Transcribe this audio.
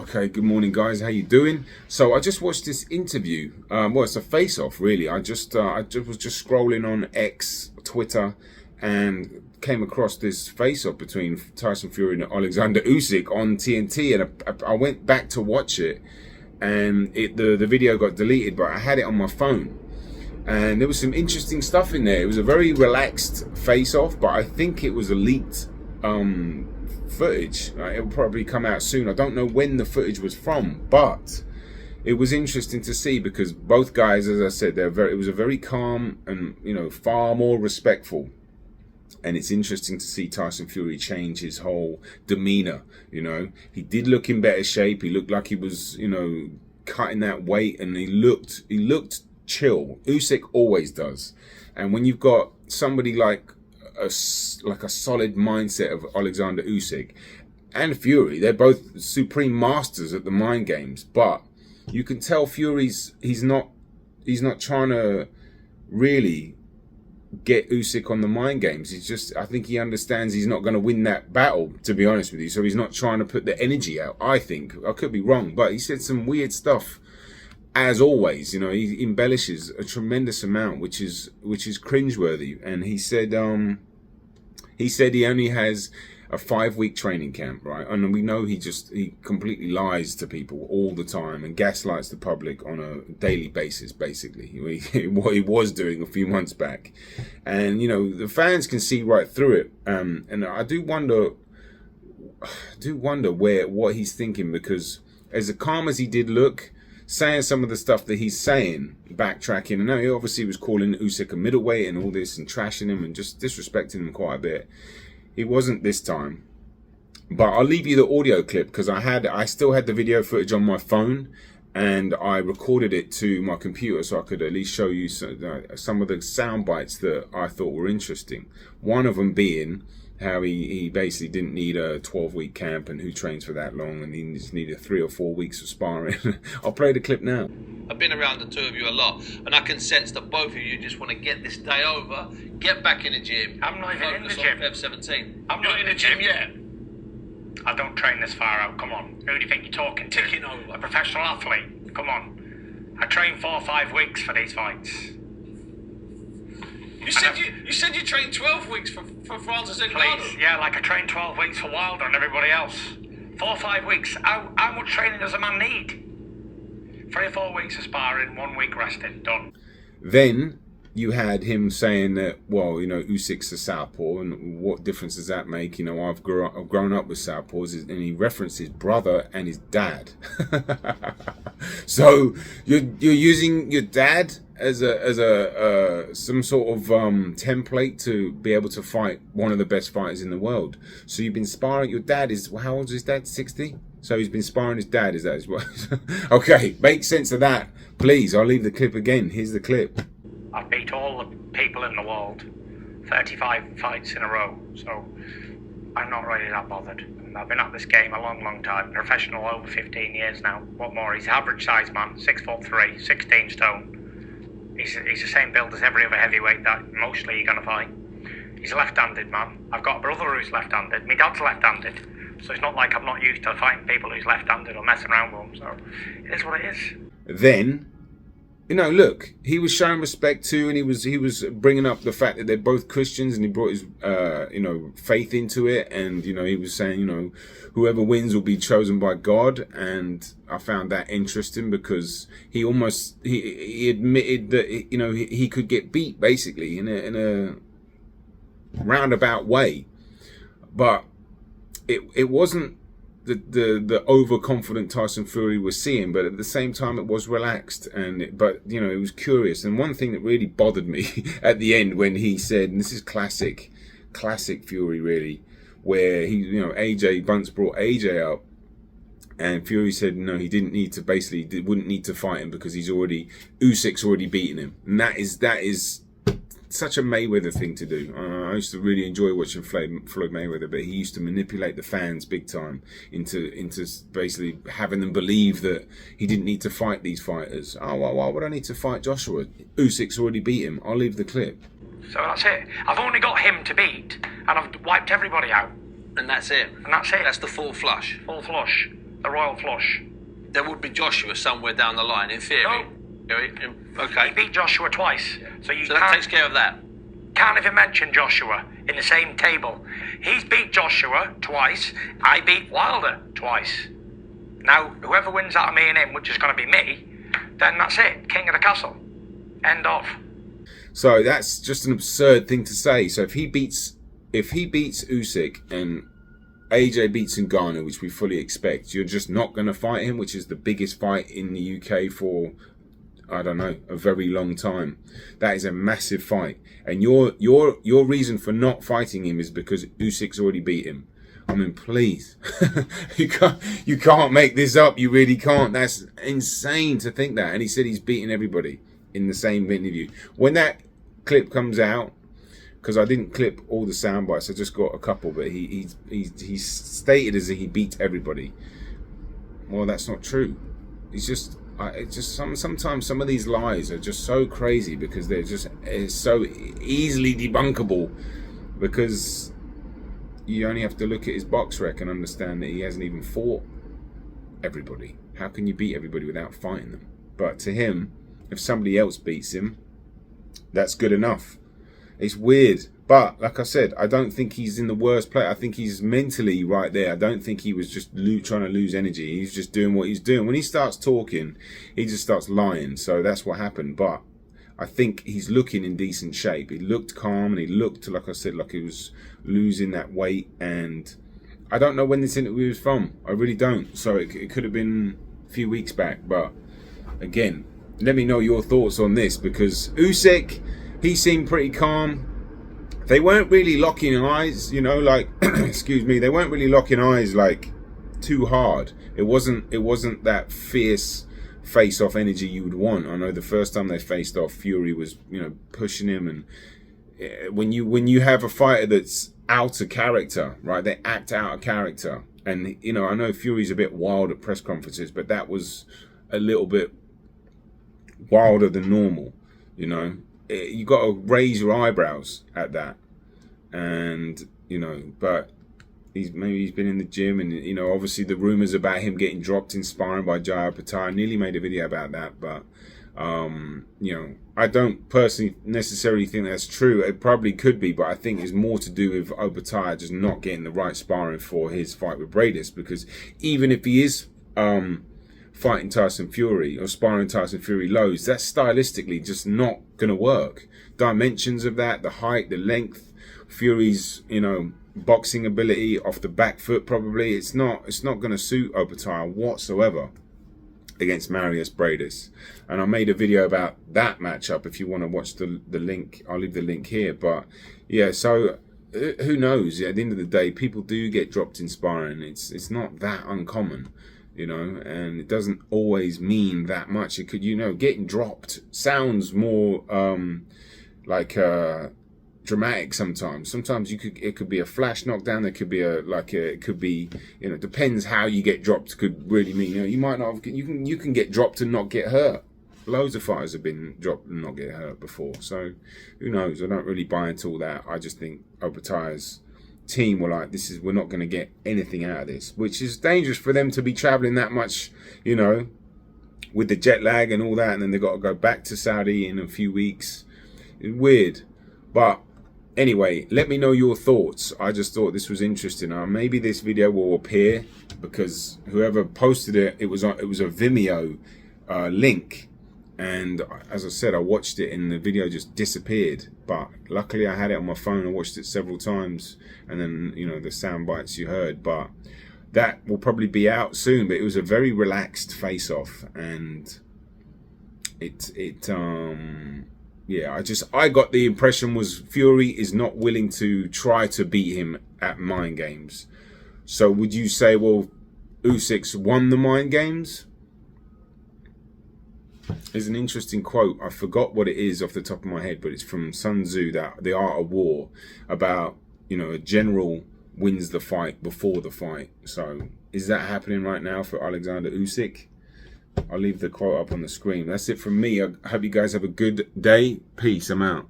Okay, good morning guys, how you doing? So I just watched this interview, well it's a face-off really. I was just scrolling on X, Twitter, and came across this face-off between Tyson Fury and Alexander Usyk on TNT, and I went back to watch it, and the video got deleted, but I had it on my phone. And there was some interesting stuff in there. It was a very relaxed face-off, but I think it was a leaked footage. It will probably come out soon. I don't know when the footage was from, but it was interesting to see because both guys, as I said, it was a very calm and far more respectful. And it's interesting to see Tyson Fury change his whole demeanor. He did look in better shape. He looked like he was cutting that weight, and he looked chill. Usyk always does. And when you've got somebody like a solid mindset of Alexander Usyk and Fury, they're both supreme masters at the mind games, but you can tell Fury's he's not trying to really get Usyk on the mind games. I think he understands he's not going to win that battle, to be honest with you, so he's not trying to put the energy out. I think, I could be wrong, but he said some weird stuff. As always, he embellishes a tremendous amount, which is cringeworthy. And he said he only has a 5-week training camp, right? And we know he completely lies to people all the time and gaslights the public on a daily basis, basically. What he was doing a few months back, and the fans can see right through it. And I do wonder what he's thinking, because as calm as he did look, saying some of the stuff that he's saying, backtracking, and now he obviously was calling Usyk a middleweight and all this and trashing him and just disrespecting him quite a bit. He wasn't this time, but I'll leave you the audio clip because I still had the video footage on my phone, and I recorded it to my computer so I could at least show you some of the sound bites that I thought were interesting. One of them being how he basically didn't need a 12-week camp, and who trains for that long, and he just needed 3 or 4 weeks of sparring. I'll play the clip now. I've been around the two of you a lot, and I can sense that both of you just want to get this day over, get back in the gym. I'm not even in the gym. Feb 17. I'm not in the gym yet. I don't train this far out. Come on. Who do you think you're talking to? Ticking over. A professional athlete. Come on. I train 4 or 5 weeks for these fights. You said you trained 12 weeks for Francis Ngannou. Please, yeah, like I trained 12 weeks for Wilder and everybody else. 4 or 5 weeks. How much training does a man need? 3 or 4 weeks of sparring, 1 week resting, done. Then you had him saying that, well, Usyk's a southpaw, and what difference does that make? I've grown up with southpaws, and he referenced his brother and his dad. So you're using your dad as some sort of template to be able to fight one of the best fighters in the world. So you've been sparring. Your dad is, how old is his dad? 60. So he's been sparring his dad. Is that his what? Okay, make sense of that, please. I'll leave the clip again. Here's the clip. I've beat all the people in the world, 35 fights in a row. So I'm not really that bothered. I've been at this game a long time. Professional over 15 years now. What more? He's an average size man, 6'3", 16 stone. He's the same build as every other heavyweight that mostly you're going to fight. He's a left-handed man. I've got a brother who's left-handed. My dad's left-handed. So it's not like I'm not used to fighting people who's left-handed or messing around with them. So it is what it is. Then, look, he was showing respect too, and he was bringing up the fact that they're both Christians, and he brought his, faith into it, and he was saying, whoever wins will be chosen by God, and I found that interesting because he admitted that he could get beat basically in a roundabout way, but it wasn't the overconfident Tyson Fury was seeing, but at the same time it was relaxed, but it was curious. And one thing that really bothered me at the end when he said, and this is classic Fury really, where AJ Bunce brought AJ up, and Fury said no, he didn't need to, basically wouldn't need to fight him because Usyk's already beaten him, and that is such a Mayweather thing to do. I used to really enjoy watching Floyd Mayweather, but he used to manipulate the fans big time into basically having them believe that he didn't need to fight these fighters. Oh, well, why would I need to fight Joshua? Usyk's already beat him. I'll leave the clip. So that's it. I've only got him to beat, and I've wiped everybody out. And that's it. And that's it. That's the full flush. Full flush. The royal flush. There would be Joshua somewhere down the line, in theory. Okay. He beat Joshua twice. So that takes care of that. Can't even mention Joshua in the same table. He's beat Joshua twice. I beat Wilder twice. Now, whoever wins out of me and him, which is going to be me, then that's it. King of the castle. End of. So that's just an absurd thing to say. So if he beats Usyk and AJ beats Ngannou, which we fully expect, you're just not going to fight him, which is the biggest fight in the UK for, I don't know, a very long time. That is a massive fight. And your reason for not fighting him is because Usyk's already beat him. I mean, please. you can't make this up. You really can't. That's insane to think that. And he said he's beaten everybody in the same interview. When that clip comes out, because I didn't clip all the sound bites, I just got a couple, but he stated as if he beat everybody. Well, that's not true. Sometimes some of these lies are just so crazy because it's so easily debunkable, because you only have to look at his box rec and understand that he hasn't even fought everybody. How can you beat everybody without fighting them? But to him, if somebody else beats him, that's good enough. It's weird, but like I said, I don't think he's in the worst place. I think he's mentally right there. I don't think he was just trying to lose energy. He's just doing what he's doing. When he starts talking, he just starts lying. So that's what happened. But I think he's looking in decent shape. He looked calm and he looked, like I said, like he was losing that weight. And I don't know when this interview was from. I really don't. So it could have been a few weeks back. But again, let me know your thoughts on this, because Usyk, he seemed pretty calm. They weren't really locking eyes, you know, like, excuse me, they weren't really locking eyes like too hard. It wasn't that fierce face-off energy you would want. I know the first time they faced off, Fury was, you know, pushing him, and when you have a fighter that's out of character, right? They act out of character, and you know, I know Fury's a bit wild at press conferences, but that was a little bit wilder than normal, you know. You got to raise your eyebrows at that, and you know, but maybe he's been in the gym, and you know, obviously the rumors about him getting dropped in sparring by Jaya Patai. I nearly made a video about that, but you know, I don't personally necessarily think that's true. It probably could be, but I think it's more to do with Opatai just not getting the right sparring for his fight with Bradis, because even if he is fighting Tyson Fury or sparring Tyson Fury lows, that's stylistically just not going to work. Dimensions of that, the height, the length, Fury's, you know, boxing ability off the back foot, probably it's not going to suit Opatai whatsoever against Marius Bradis. And I made a video about that matchup. If you want to watch the link, I'll leave the link here. But yeah, so who knows? At the end of the day, people do get dropped in sparring. It's not that uncommon, you know, and it doesn't always mean that much. It could, you know, getting dropped sounds more like dramatic sometimes. Sometimes it could be a flash knockdown. There could be it could be, you know, depends how you get dropped. Could really mean, you know, you might not have, you can get dropped and not get hurt. Loads of fighters have been dropped and not get hurt before. So who knows? I don't really buy into all that. I just think Opatai's team were like, we're not going to get anything out of this, which is dangerous for them to be traveling that much, you know, with the jet lag and all that, and then they've got to go back to Saudi in a few weeks. It's weird. But anyway, let me know your thoughts. I just thought this was interesting. Maybe this video will appear, because whoever posted it, it was a Vimeo link. And as I said, I watched it and the video just disappeared. But luckily I had it on my phone. I watched it several times. And then, you know, the sound bites you heard. But that will probably be out soon. But it was a very relaxed face-off. And yeah, I got the impression was Fury is not willing to try to beat him at mind games. So would you say, well, Usyk's won the mind games? There's an interesting quote. I forgot what it is off the top of my head, but it's from Sun Tzu, that The Art of War, about, you know, a general wins the fight before the fight. So is that happening right now for Alexander Usyk? I'll leave the quote up on the screen. That's it from me. I hope you guys have a good day. Peace. I'm out.